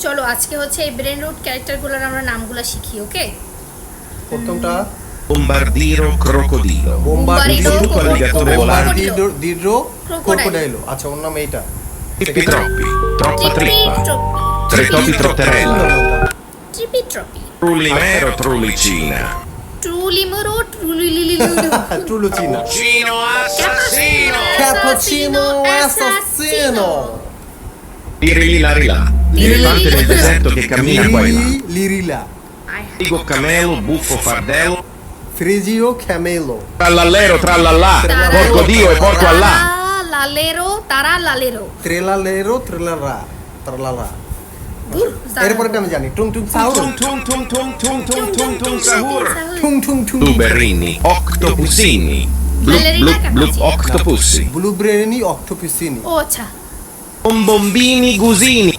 চলো আজকে হচ্ছে এই ব্রেন রুট ক্যারেক্টারগুলোর আমরা নামগুলো শিখি, ওকে? প্রথমটা Bombardiro crocodilo. Bombardiro Istituto alligatore volante. Bombardiro crocodilo। আচ্ছা ওর নাম এইটা। Trippi troppi. Troppa trippa. ট্রিপি Tre topi trotterella. ট্রিপি ট্রপি Trullimero trullicina. ট্রুলিমরো ট্রুলিলিলিলু ট্রুলুচিনা। Cino assassino. Cappuccino assassino। Lirilarilà. Elefante del deserto che cammina qua e là. লিরিলা। Figo camelo, buffo fardello. ফ্রিজিও ক্যামেলো। Trallallero trallallà. Porco Dio e porco Allah. লালেরো তারা লালেরো ট্রেলালেরো ট্রেলারা ট্রালালা। দূর এরপরটা আমি জানি টুং টুং sour. Tung tung tung tung tung tung tung tung sahur. টুং টুং টুং। Tuberini, octopusini. Blup Ballerina blup blup capace. octopussi. ব্লুব্রেনি অক্টোপিসিনি। ও আচ্ছা Bombombini gusini.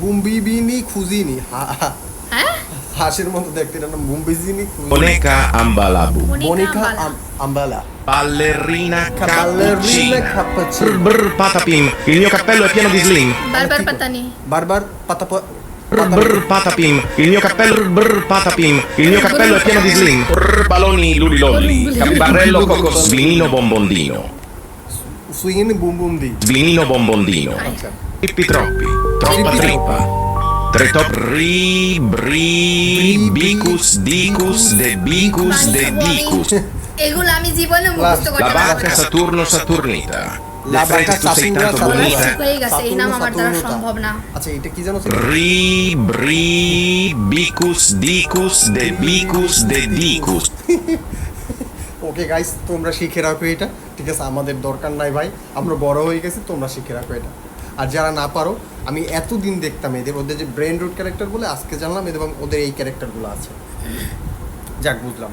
বুম্বিবিনি খুজিনি। হ্যাঁ হাঁসের মতো দেখতে এটার নাম বুম্বিজিনি খুজিনি। Boneca ambalabu. বনিকা Ambala. Ballerina Ballerina cappuccina. cappuccina. Brr brr patapim. Il mio cappello è pieno di slim. বারবার পাতানি বারবার পাতা Brr brr patapim. Il mio cappello brr patapim. Il mio cappello è pieno di slim. Brr baloni lulilolli. Capbarello cocos. Svinino bombondino. সুইন boom boom দি। Svinino bombondino. আচ্ছা Trippi troppi. Troppa Trippi trippa. Tre top ri bri bicus dicus de bicus de dicus. এগুলো আমি জীবনে মুখস্থ La করতে পারবো vacca না। Saturno Saturnita. La Le freni vacca tu sei Saturno tanto Saturnita। bonita. হয়ে গেছে এই নাম আমার দ্বারা সাতুর্নতা। সম্ভব না। আচ্ছা এটা কি জানো? Ri bri bicus dicus de bicus de dicus. Okay guys তোমরা শিখে রাখো এটা, ঠিক আছে? আমাদের দরকার নাই ভাই, আমরা বড় হয়ে গেছি, তোমরা শিখে রাখো এটা। আর যারা না পারো, আমি এতদিন দেখতাম ওদের যে ব্রেন রুট ক্যারেক্টার বলে, আজকে জানলাম এবং ওদের এই ক্যারেক্টারগুলো আছে। যাক বুঝলাম।